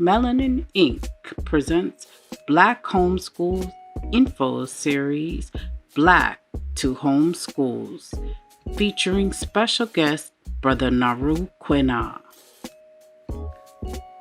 Melanin Inc. presents Black2Homeschool Info Series Black2Homeschools, featuring special guest Brother Naru Kwina.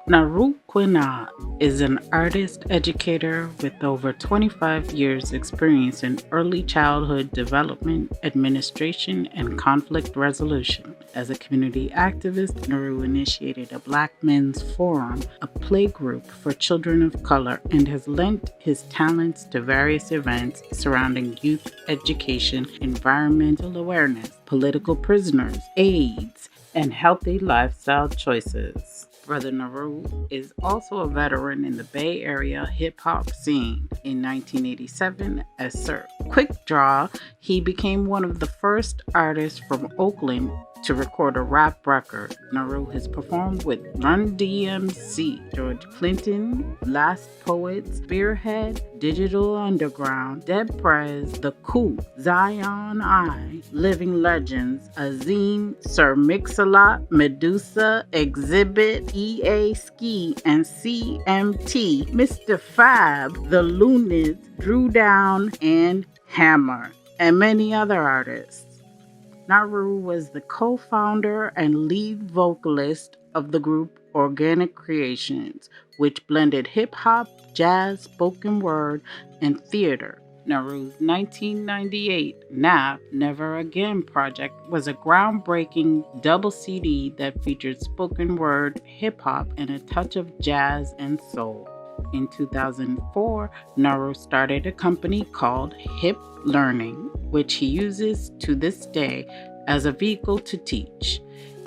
Naru Kwina is an artist educator with over 25 years experience in early childhood development, administration, and conflict resolution. As a community activist, Naru initiated a Black Men's Forum, a playgroup for children of color, and has lent his talents to various events surrounding youth education, environmental awareness, political prisoners, AIDS, and healthy lifestyle choices. Brother Naru is also a veteran in the Bay Area hip-hop scene. In 1987, as Sir Quick Draw, he became one of the first artists from Oakland to record a rap record. Naru has performed with Run DMC, George Clinton, Last Poets, Spearhead, Digital Underground, Dead Prez, The Coup, Zion I, Living Legends, Azim, Sir Mix-a-Lot, Medusa, Exhibit, EA Ski, and CMT, Mr. Fab, The Loonies, Drew Down, and Hammer, and many other artists. Naru was the co-founder and lead vocalist of the group Organic Creations, which blended hip-hop, jazz, spoken word, and theater. Naru's 1998 NAP Never Again project was a groundbreaking double CD that featured spoken word, hip-hop, and a touch of jazz and soul. In 2004, Naru started a company called Hip Learning, which he uses to this day as a vehicle to teach.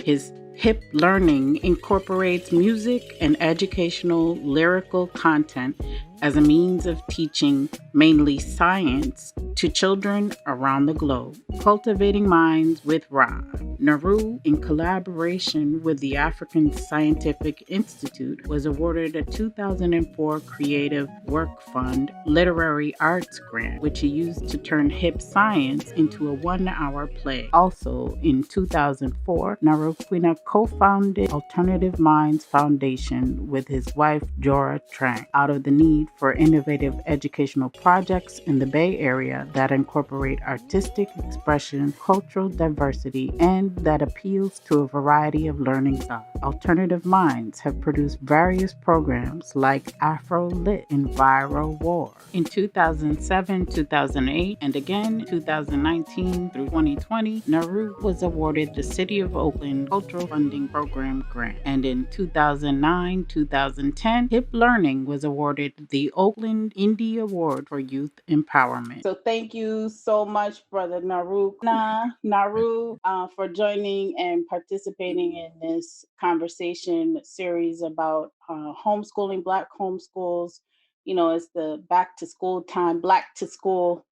His Hip Learning incorporates music and educational lyrical content as a means of teaching mainly science to children around the globe. Cultivating Minds with Rhyme. Naru, in collaboration with the African Scientific Institute, was awarded a 2004 Creative Work Fund Literary Arts Grant, which he used to turn hip science into a 1-hour play. Also, in 2004, Naru Kwina co-founded Alternative Minds Foundation with his wife, Jorah Trang, out of the need for innovative educational projects in the Bay Area that incorporate artistic expression, cultural diversity, and that appeals to a variety of learning styles. Alternative Minds have produced various programs like Afro Lit and Viral War. In 2007, 2008, and again 2019 through 2020, Naru was awarded the City of Oakland Cultural Funding Program grant. And in 2009, 2010, Hip Learning was awarded the Oakland Indie Award for Youth Empowerment. So thank you so much, Brother Naru, for joining and participating in this conversation series about homeschooling, Black homeschools. You know, it's the back to school time, Black to School,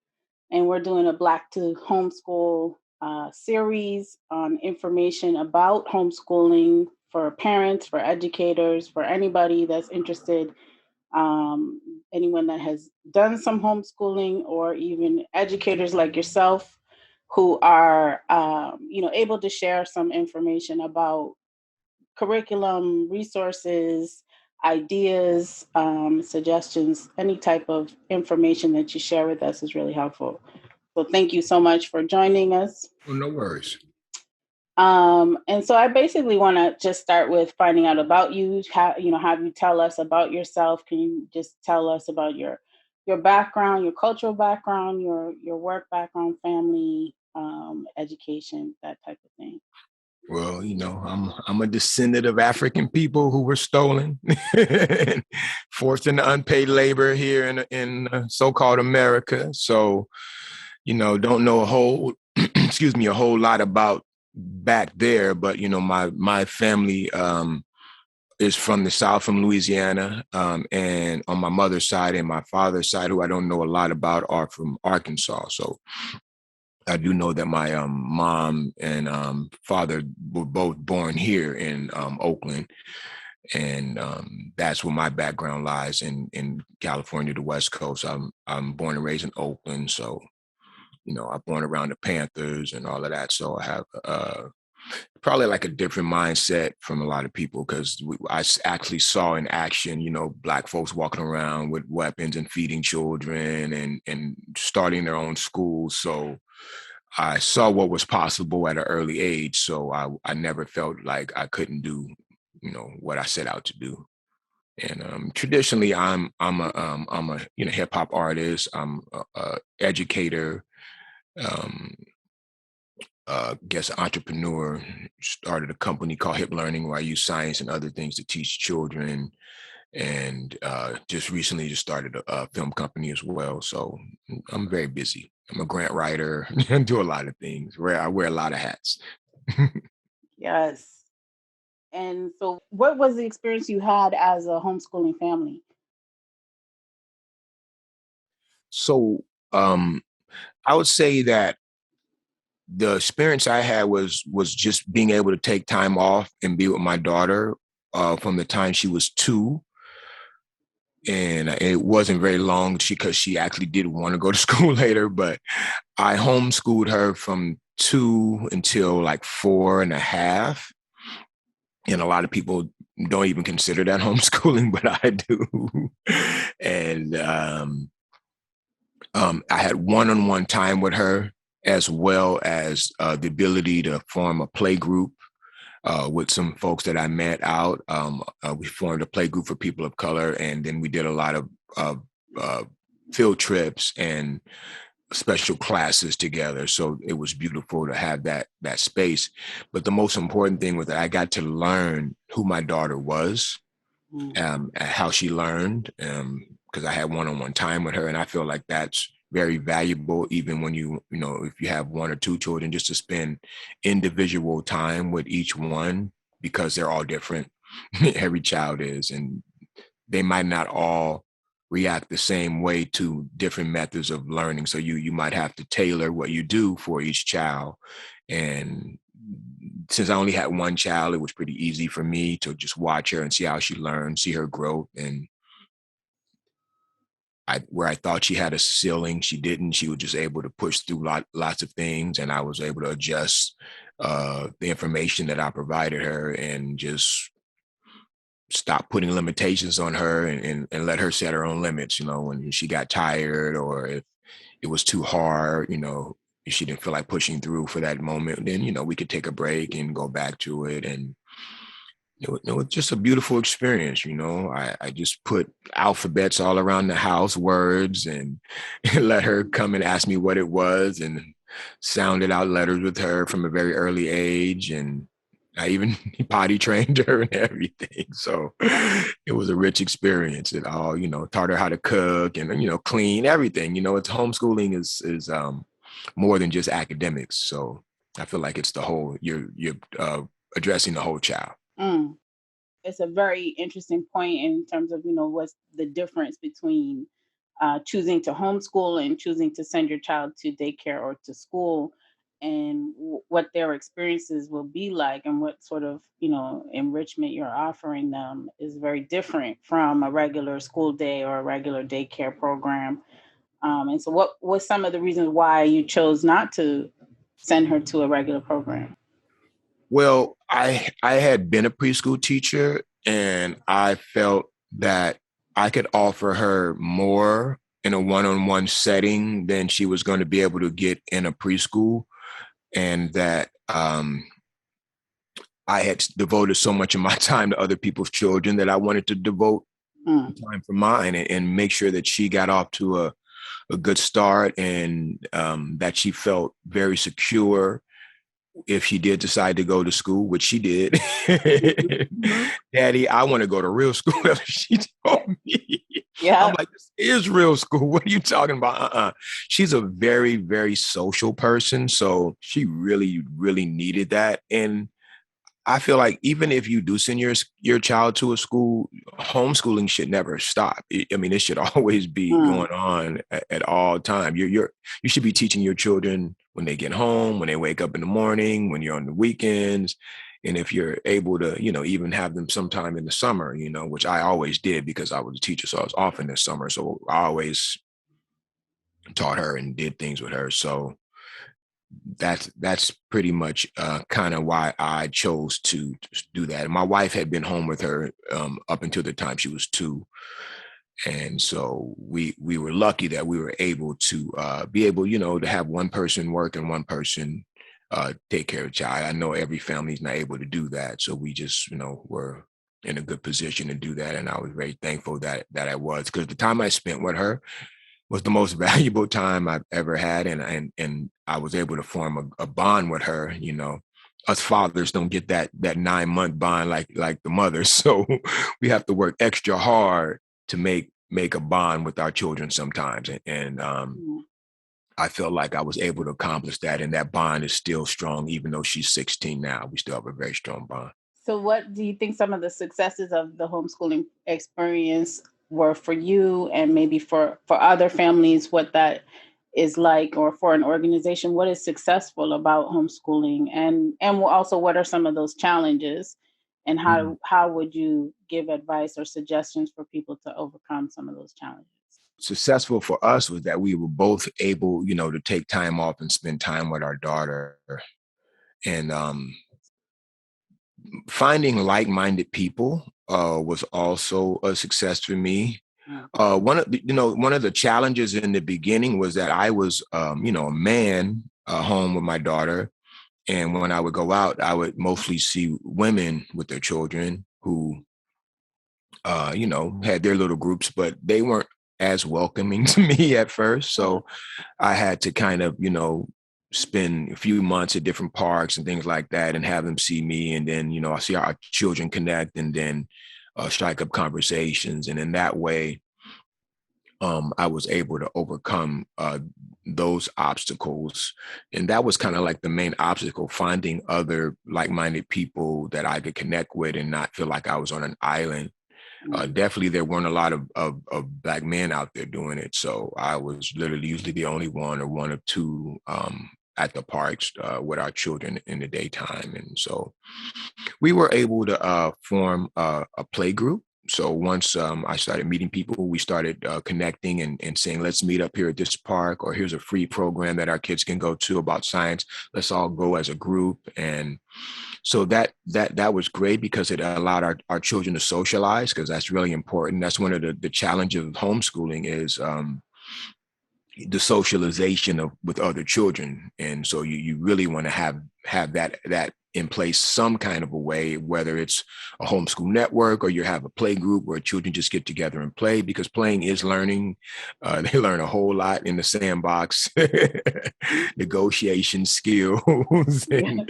and we're doing a Black to Homeschool series on information about homeschooling for parents, for educators, for anybody that's interested, anyone that has done some homeschooling, or even educators like yourself who are able to share some information about curriculum, resources, ideas, suggestions. Any type of information that you share with us is really helpful. So thank you so much for joining us. Oh, no worries. And so I basically want to just start with finding out about you. Have you tell us about yourself? Can you just tell us about your background, your cultural background, your work background, family, education, that type of thing? Well, I'm a descendant of African people who were stolen, forced into unpaid labor here in so-called America. So, don't know a whole lot about back there, but my family is from the South, from Louisiana, and on my mother's side and my father's side, who I don't know a lot about, are from Arkansas. So I do know that my mom and father were both born here in Oakland, and that's where my background lies in California, the West Coast. I'm born and raised in Oakland, so I'm born around the Panthers and all of that. So I have Probably like a different mindset from a lot of people because actually saw in action, Black folks walking around with weapons and feeding children and starting their own schools. So I saw what was possible at an early age. So I never felt like I couldn't do, what I set out to do. And traditionally, I'm a hip hop artist. I'm a educator. Um, guess entrepreneur, started a company called Hip Learning where I use science and other things to teach children. And just recently just started a film company as well. So I'm very busy. I'm a grant writer and do a lot of things where I wear a lot of hats. Yes. And so, what was the experience you had as a homeschooling family? So I would say that the experience I had was just being able to take time off and be with my daughter from the time she was 2. And it wasn't very long because she actually did want to go to school later, but I homeschooled her from 2 until like 4.5. And a lot of people don't even consider that homeschooling, but I do. And I had one-on-one time with her, as well as the ability to form a play group with some folks that I met out. We formed a play group for people of color, and then we did a lot of uh, field trips and special classes together. So it was beautiful to have that space. But the most important thing was that I got to learn who my daughter was, Mm. how she learned, because I had one-on-one time with her, and I feel like that's very valuable, even when if you have 1 or 2 children, just to spend individual time with each one, because they're all different. Every child is, and they might not all react the same way to different methods of learning. So you might have to tailor what you do for each child. And since I only had one child, it was pretty easy for me to just watch her and see how she learned, see her growth. And where I thought she had a ceiling, she didn't. She was just able to push through lots of things, and I was able to adjust the information that I provided her and just stop putting limitations on her and let her set her own limits. When she got tired or if it was too hard, if she didn't feel like pushing through for that moment, then we could take a break and go back to it. And it was just a beautiful experience. I just put alphabets all around the house, words, and let her come and ask me what it was, and sounded out letters with her from a very early age. And I even potty trained her and everything. So it was a rich experience. It all, taught her how to cook and, clean everything. It's homeschooling is more than just academics. So I feel like it's the whole, you're addressing the whole child. Mm. It's a very interesting point in terms of what's the difference between choosing to homeschool and choosing to send your child to daycare or to school, and what their experiences will be like, and what sort of enrichment you're offering them is very different from a regular school day or a regular daycare program. And so, what was some of the reasons why you chose not to send her to a regular program? Well, I had been a preschool teacher, and I felt that I could offer her more in a one-on-one setting than she was going to be able to get in a preschool, and that I had devoted so much of my time to other people's children that I wanted to devote Mm. time for mine and make sure that she got off to a good start, and that she felt very secure if she did decide to go to school, which she did. Mhm. Daddy, I want to go to real school. She told me. I'm Yeah. like, this is real school. What are you talking about? She's a very, very social person. So she really, really needed that. And I feel like even if you do send your child to a school, homeschooling should never stop. I mean, it should always be Mm. going on at all time. You should be teaching your children when they get home, when they wake up in the morning, when you're on the weekends, and if you're able to, even have them sometime in the summer, which I always did because I was a teacher, so I was off in the summer. So I always taught her and did things with her. So that's pretty much kind of why I chose to do that. And my wife had been home with her up until the time she was 2. And so we were lucky that we were able to be able, to have one person work and one person take care of the child. I know every family's not able to do that. So we just, were in a good position to do that. And I was very thankful that I was, because the time I spent with her was the most valuable time I've ever had. And I was able to form a bond with her. Us fathers don't get that 9-month bond like the mothers. So we have to work extra hard to make a bond with our children sometimes. And I felt like I was able to accomplish that. And that bond is still strong, even though she's 16 now. We still have a very strong bond. So, what do you think some of the successes of the homeschooling experience were for you, and maybe for other families? What that is like, or for an organization, what is successful about homeschooling, and also what are some of those challenges, and Mhm. how would you give advice or suggestions for people to overcome some of those challenges? Successful for us was that we were both able, to take time off and spend time with our daughter. And finding like-minded people was also a success for me. Mm. One of the challenges in the beginning was that I was, a man home with my daughter. And when I would go out, I would mostly see women with their children who, had their little groups, but they weren't as welcoming to me at first. So I had to kind of, spend a few months at different parks and things like that and have them see me. And then, I see our children connect and then strike up conversations. And in that way, I was able to overcome those obstacles. And that was kind of like the main obstacle, finding other like-minded people that I could connect with and not feel like I was on an island. Definitely, there weren't a lot of Black men out there doing it. So I was literally usually the only one or one of two at the parks with our children in the daytime. And so we were able to form a play group. So once I started meeting people, we started connecting and saying, let's meet up here at this park, or here's a free program that our kids can go to about science. Let's all go as a group. And so that was great because it allowed our children to socialize, because that's really important. That's one of the challenges of homeschooling is the socialization with other children. And so you really want to have that in place some kind of a way, whether it's a homeschool network or you have a play group where children just get together and play, because playing is learning. They learn a whole lot in the sandbox, negotiation skills, and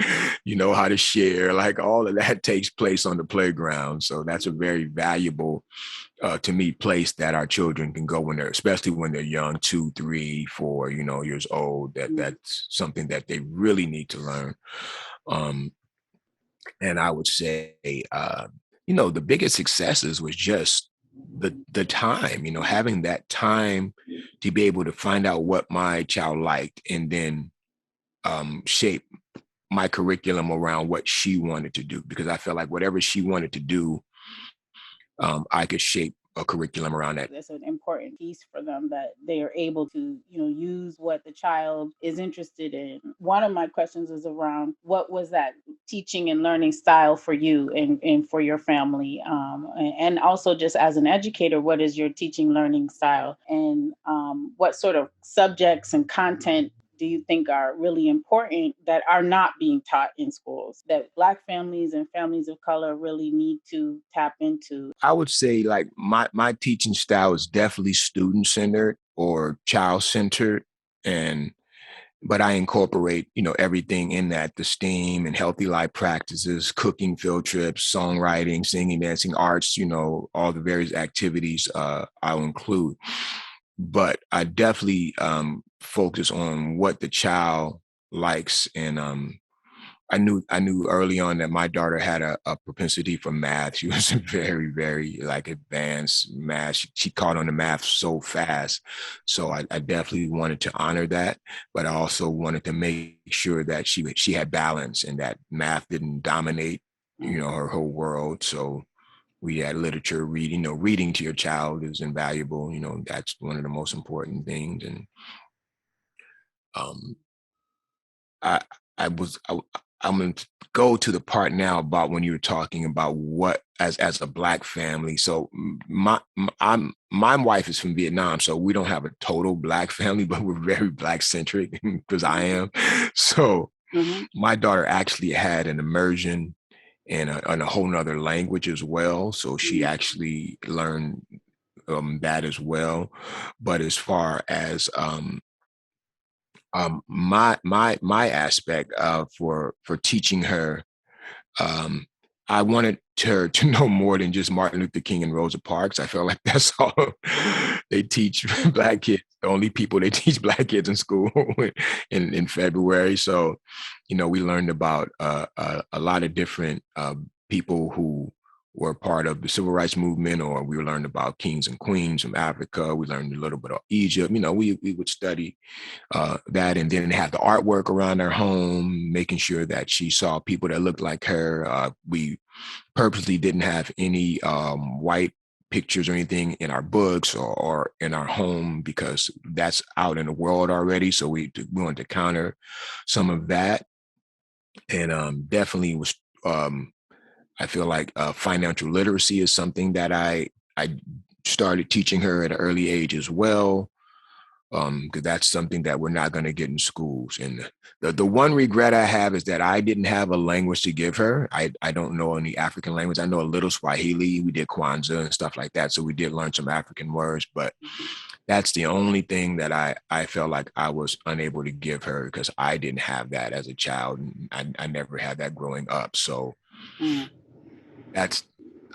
how to share, like all of that takes place on the playground. So that's a very valuable to me, place that our children can go when they're, especially when they're young, 2, 3, 4, years old. That's something that they really need to learn. Um, and I would say, the biggest successes was just the time, having that time to be able to find out what my child liked, and then shape my curriculum around what she wanted to do, because I felt like whatever she wanted to do, I could shape a curriculum around that. That's an important piece for them, that they are able to, use what the child is interested in. One of my questions is around, what was that teaching and learning style for you and for your family? And also, just as an educator, what is your teaching learning style? And what sort of subjects and content do you think are really important that are not being taught in schools, that Black families and families of color really need to tap into? I would say, like, my teaching style is definitely student centered or child centered, and but I incorporate, everything in that: the STEAM and healthy life practices, cooking, field trips, songwriting, singing, dancing, arts, all the various activities I'll include. But I definitely focus on what the child likes. And I knew early on that my daughter had a propensity for math. She was very, very like advanced math. She caught on the math so fast. So I definitely wanted to honor that, but I also wanted to make sure that she had balance and that math didn't dominate, her whole world. So we had literature reading. Reading to your child is invaluable. That's one of the most important things. And um, I I was I'm going to go to the part now about when you were talking about what as a Black family. So my wife is from Vietnam, so we don't have a total Black family, but we're very Black centric because I am. So Mm-hmm. my daughter actually had an immersion in a whole nother language as well. So she actually learned that as well. But as far as my aspect for teaching her, um, I wanted her to know more than just Martin Luther King and Rosa Parks. I felt like that's all they teach Black kids. The only people they teach Black kids in school in February. So, we learned about a lot of different people who were part of the civil rights movement, or we learned about kings and queens from Africa. We learned a little bit of Egypt. We would study that, and then have the artwork around her home, making sure that she saw people that looked like her. We purposely didn't have any white pictures or anything in our books or in our home, because that's out in the world already. So we wanted to counter some of that, and definitely was. I feel like financial literacy is something that I started teaching her at an early age as well, because that's something that we're not going to get in schools. And the one regret I have is that I didn't have a language to give her. I don't know any African language. I know a little Swahili. We did Kwanzaa and stuff like that, so we did learn some African words. But that's the only thing that I felt like I was unable to give her, because I didn't have that as a child, and I never had that growing up. So that's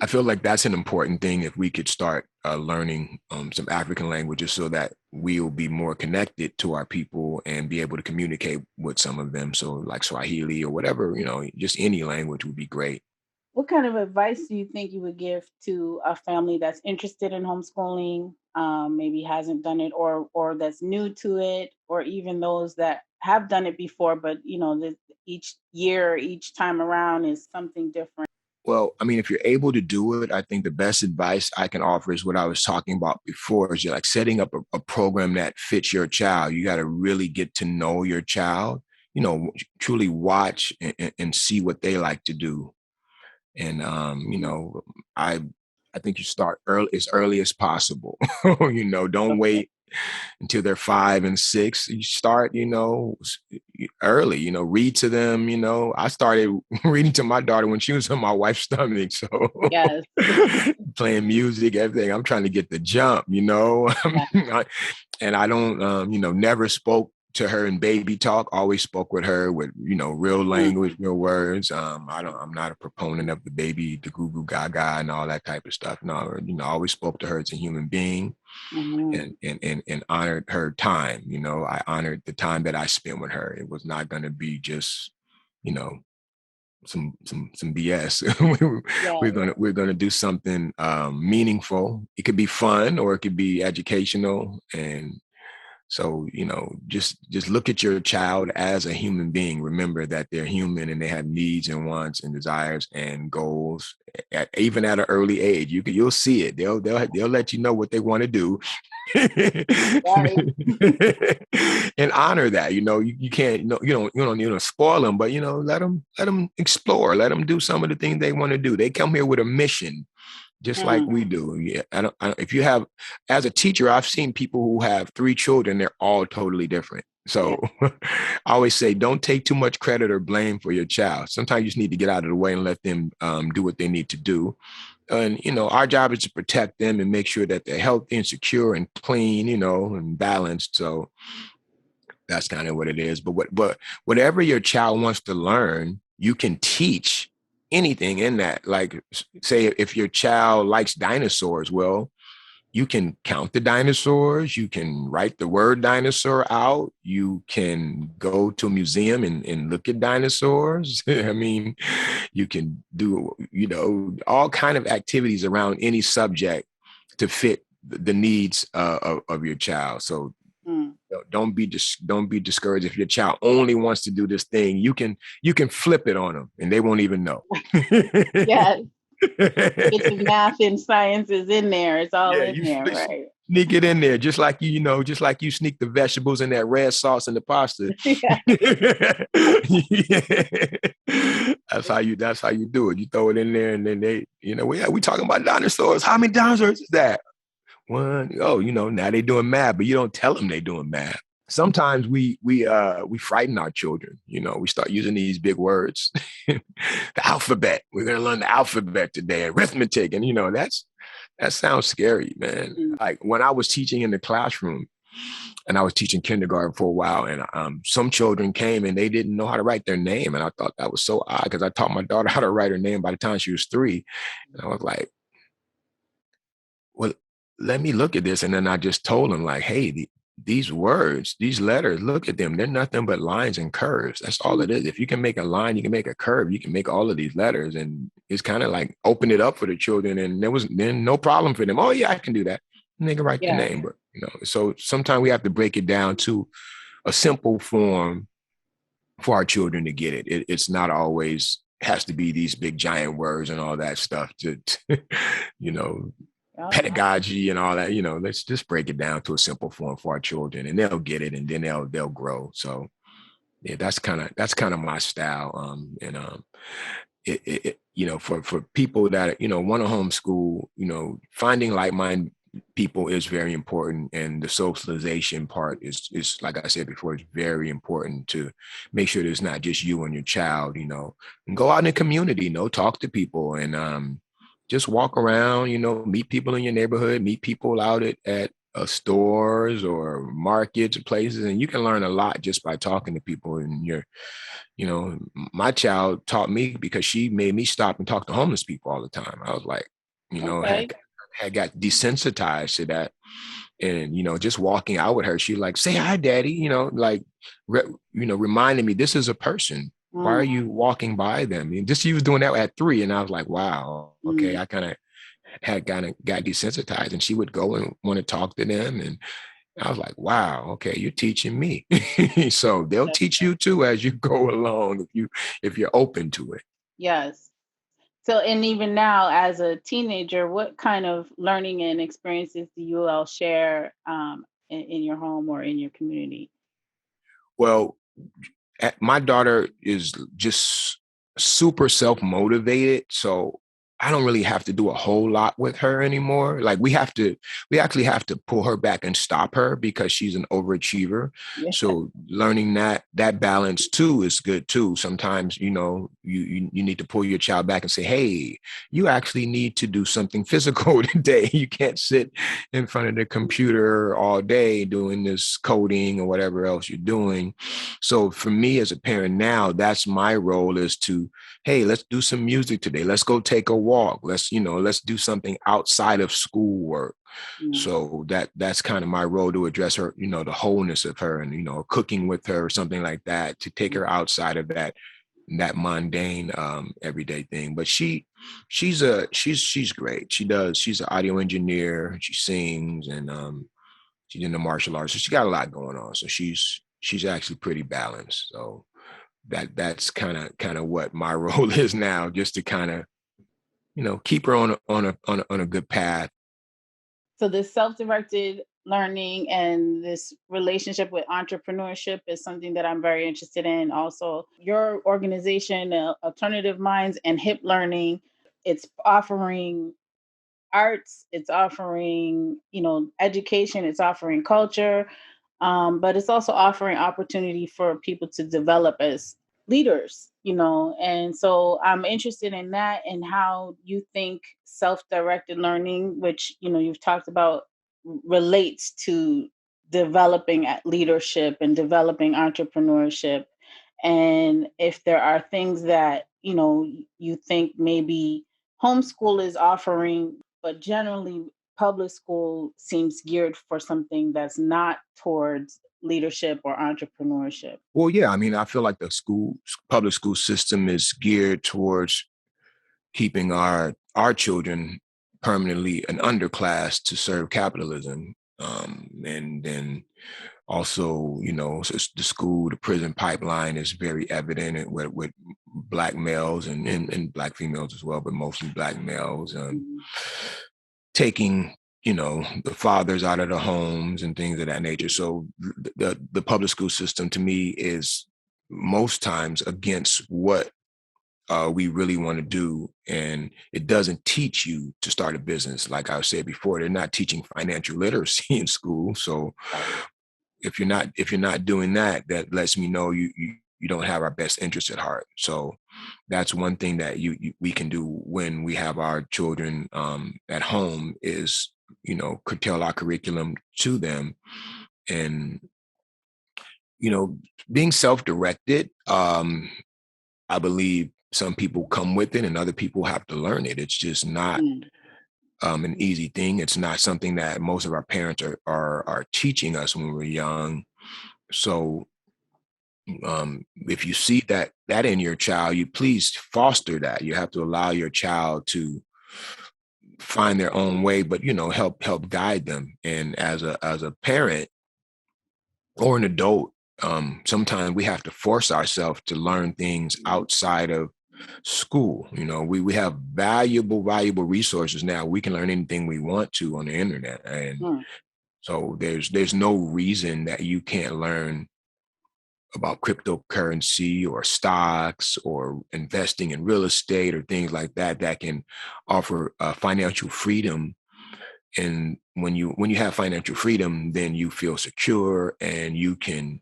I feel like that's an important thing, if we could start learning some African languages, so that we'll be more connected to our people and be able to communicate with some of them. So like Swahili or whatever, just any language would be great. What kind of advice do you think you would give to a family that's interested in homeschooling, maybe hasn't done it, or that's new to it, or even those that have done it before, but each year, each time around is something different? Well, I mean, if you're able to do it, I think the best advice I can offer is what I was talking about before, is like setting up a program that fits your child. You got to really get to know your child, truly watch and see what they like to do. And I think you start early as possible. Don't Okay. wait until they're 5 and 6. You start, early. Read to them. I started reading to my daughter when she was in my wife's stomach. So Yes. playing music, everything. I'm trying to get the jump. Yeah. And I don't, never spoke to her in baby talk. Always spoke with her with, real language, real words. I'm not a proponent of the baby, the goo goo gaga and all that type of stuff. No, I always spoke to her as a human being, Mm-hmm. and honored her time. I honored the time that I spent with her. It was not going to be just, you know, some BS. we're Yes. gonna do something meaningful. It could be fun or it could be educational, and so, just look at your child as a human being. Remember that they're human and they have needs and wants and desires and goals. Even at an early age, you'll see it. They'll let you know what they want to do, Right. and honor that. You can't, you don't spoil them, but let them explore. Let them do some of the things they want to do. They come here with a mission, just like Mm. we do. Yeah, if you have, as a teacher, I've seen people who have 3 children. They're all totally different. Yeah. So I always say, don't take too much credit or blame for your child. Sometimes you just need to get out of the way and let them do what they need to do. And, our job is to protect them and make sure that they're healthy and secure and clean, and balanced. So that's kind of what it is. But whatever your child wants to learn, you can teach anything in that. Like, say if your child likes dinosaurs, well, you can count the dinosaurs, you can write the word dinosaur out, you can go to a museum and look at dinosaurs. I mean, you can do, all kind of activities around any subject to fit the needs of your child. So Mm. don't be discouraged if your child only wants to do this thing. You can flip it on them and they won't even know. Yes. Get the math and science is in there. It's all Yeah, in there, right? Sneak it in there, just like just like you sneak the vegetables and that red sauce in the pasta. Yeah. That's how you do it. You throw it in there, and then we talking about dinosaurs. How many dinosaurs is that? One. Oh, now they doing math, but you don't tell them they doing math. Sometimes we frighten our children. We start using these big words. The alphabet. We're gonna learn the alphabet today. Arithmetic, and that sounds scary, man. Mm. Like when I was teaching in the classroom, and I was teaching kindergarten for a while, and some children came and they didn't know how to write their name, and I thought that was so odd because I taught my daughter how to write her name by the time she was 3, and I was like, well, let me look at this. And then I just told them, like, hey, these words, these letters, look at them. They're nothing but lines and curves. That's all it is. If you can make a line, you can make a curve, you can make all of these letters. And it's kind of like open it up for the children. And there was then no problem for them. Oh, yeah, I can do that. And they can write the name. But, so sometimes we have to break it down to a simple form for our children to get it. It's not always has to be these big giant words and all that stuff to pedagogy and all that. Let's just break it down to a simple form for our children, and they'll get it, and then they'll grow. So yeah, that's kind of my style. For people that want to homeschool, finding like-minded people is very important, and the socialization part is like I said before, it's very important to make sure there's not just you and your child. And go out in the community, talk to people, and just walk around, meet people in your neighborhood, meet people out at stores or markets or places. And you can learn a lot just by talking to people. And my child taught me because she made me stop and talk to homeless people all the time. I was like, had got desensitized to that. And, just walking out with her, she like, say hi, daddy, reminding me this is a person. Why are you walking by them? And she was doing that at 3. And I was like, wow, okay. I kind of got desensitized, and she would go and want to talk to them. And I was like, wow, okay, you're teaching me. So they'll teach you too as you go along if you're open to it. Yes. So, and even now as a teenager, what kind of learning and experiences do you all share in your home or in your community? Well, my daughter is just super self-motivated. So I don't really have to do a whole lot with her anymore. Like we actually have to pull her back and stop her because she's an overachiever. Yeah. So learning that balance too is good too. Sometimes, you need to pull your child back and say, hey, you actually need to do something physical today. You can't sit in front of the computer all day doing this coding or whatever else you're doing. So for me as a parent now, that's my role, is to, hey, let's do some music today. Let's go take a walk. Let's do something outside of schoolwork. So that's kind of my role, to address her, the wholeness of her, and, cooking with her or something like that, to take her outside of that mundane everyday thing. But she's great. She's an audio engineer. She sings, and she's into martial arts. So she got a lot going on. So she's actually pretty balanced. So that's kind of what my role is now, just to kind of, keep her on a good path. So this self-directed learning and this relationship with entrepreneurship is something that I'm very interested in. Also, your organization, Alternative Minds and Hip Learning, it's offering arts, it's offering, education, it's offering culture, but it's also offering opportunity for people to develop as leaders, and so I'm interested in that and how you think self-directed learning, which, you've talked about, relates to developing at leadership and developing entrepreneurship. And if there are things that, you think maybe homeschool is offering, but generally public school seems geared for something that's not towards leadership or entrepreneurship. Well, yeah, I mean, I feel like the public school system is geared towards keeping our children permanently an underclass to serve capitalism. And then also, so the school to prison pipeline is very evident with Black males and Black females as well, but mostly Black males taking the fathers out of the homes and things of that nature. So the public school system to me is most times against what we really want to do. And it doesn't teach you to start a business. Like I said before, they're not teaching financial literacy in school. So if you're not doing that, that lets me know you don't have our best interest at heart. So that's one thing that we can do when we have our children at home is, curtail our curriculum to them. And, being self-directed, I believe some people come with it and other people have to learn it. It's just not an easy thing. It's not something that most of our parents are teaching us when we're young. So if you see that in your child, you please foster that. You have to allow your child to find their own way, but help guide them. And as a parent or an adult, sometimes we have to force ourselves to learn things outside of school. We have valuable resources now. We can learn anything we want to on the internet, and so there's no reason that you can't learn about cryptocurrency or stocks or investing in real estate or things like that can offer financial freedom. And when you have financial freedom, then you feel secure and you can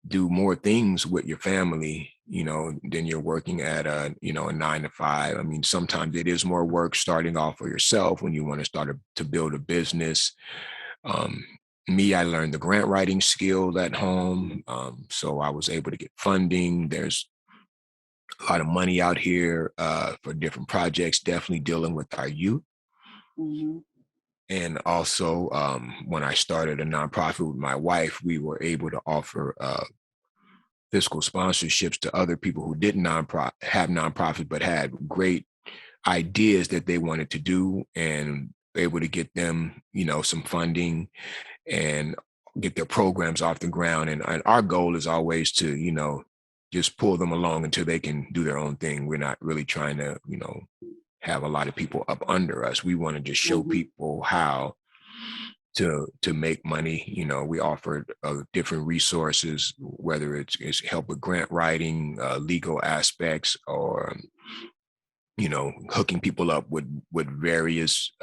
do more things with your family, than you're working at a 9 to 5. I mean, sometimes it is more work starting off for yourself when you want to start to build a business. Um, I learned the grant writing skill at home. So I was able to get funding. There's a lot of money out here for different projects, definitely dealing with our youth. Mm-hmm. And also, when I started a nonprofit with my wife, we were able to offer fiscal sponsorships to other people who didn't have nonprofits, but had great ideas that they wanted to do, and able to get them, some funding and get their programs off the ground. And our goal is always to, just pull them along until they can do their own thing. We're not really trying to, have a lot of people up under us. We want to just show people how to make money. We offered different resources, whether it's help with grant writing, legal aspects, or hooking people up with various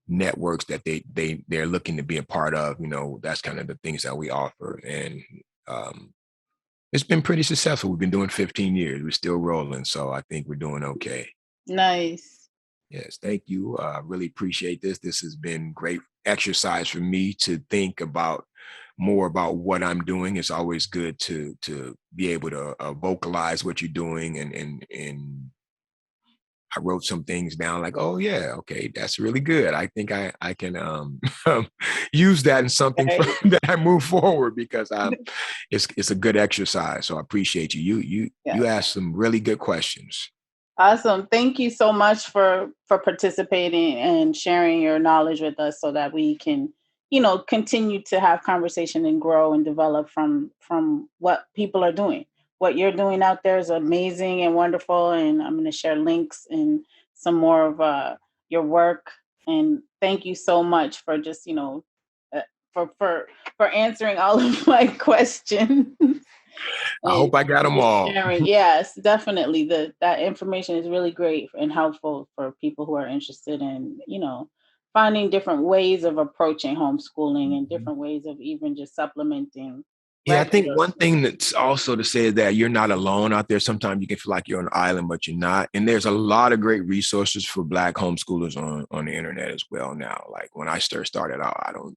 networks that they're looking to be a part of. That's kind of the things that we offer. And it's been pretty successful. We've been doing 15 years. We're still rolling, so I think we're doing okay. Nice. Yes, thank you. I really appreciate this. This has been great exercise for me to think about more about what I'm doing. It's always good to be able to vocalize what you're doing, and I wrote some things down like, oh yeah, okay, that's really good. I think I can use that in something that I move forward, because it's a good exercise. So I appreciate you. You asked some really good questions. Awesome. Thank you so much for participating and sharing your knowledge with us so that we can, continue to have conversation and grow and develop from what people are doing. What you're doing out there is amazing and wonderful. And I'm going to share links and some more of your work. And thank you so much for just, uh, for answering all of my questions. I hope I got them all. Yes, definitely. That information is really great and helpful for people who are interested in, finding different ways of approaching homeschooling and different ways of even just supplementing. Yeah, I think one thing that's also to say is that you're not alone out there. Sometimes you can feel like you're on an island, but you're not. And there's a lot of great resources for Black homeschoolers on the internet as well now. Like when I started out, I don't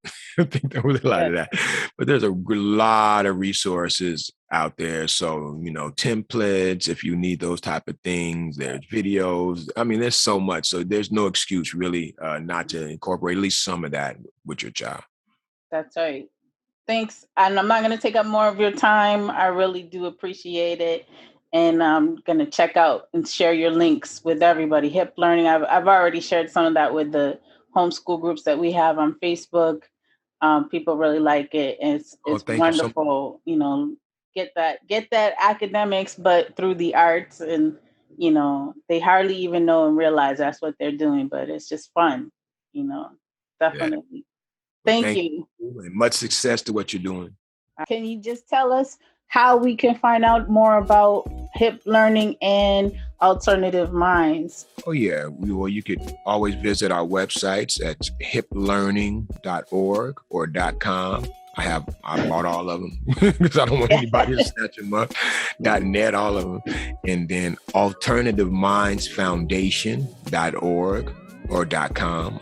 think there was a lot of that, but there's a lot of resources out there. So, templates, if you need those type of things, there's videos. I mean, there's so much. So there's no excuse really not to incorporate at least some of that with your child. That's right. Thanks. And I'm not going to take up more of your time. I really do appreciate it. And I'm going to check out and share your links with everybody. Hip Learning, I've already shared some of that with the homeschool groups that we have on Facebook. People really like it. And it's wonderful, get that academics, but through the arts. And, they hardly even know and realize that's what they're doing, but it's just fun. Yeah. Yeah. Definitely. Well, Thank thank you. you and much success to what you're doing. Can you just tell us how we can find out more about hip learning and alternative minds? Oh yeah, you could always visit our websites at hiplearning.org or .com. I bought all of them because I don't want anybody to snatch them up. .net, all of them, and then alternativemindsfoundation.org or .com.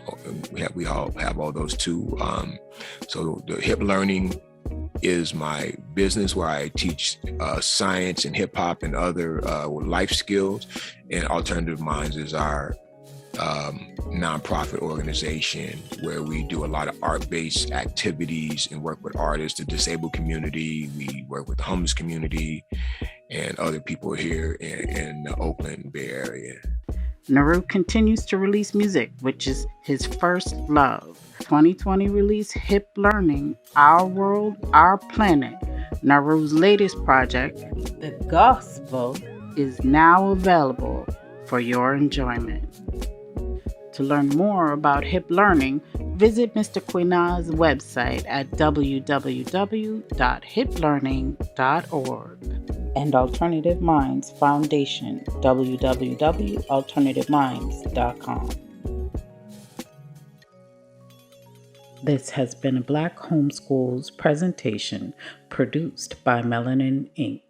We all have all those too. So the hip learning is my business where I teach science and hip hop and other life skills. And Alternative Minds is our nonprofit organization where we do a lot of art-based activities and work with artists, the disabled community. We work with the homeless community and other people here in the Oakland Bay Area. Naru continues to release music, which is his first love. 2020 release Hip Learning, Our World, Our Planet. Naru's latest project, The Gospel, is now available for your enjoyment. To learn more about hip learning, visit Mr. Kwina's website at www.hiplearning.org and Alternative Minds Foundation, www.alternativeminds.com. This has been a Black2Homeschools presentation produced by Melanin, Inc.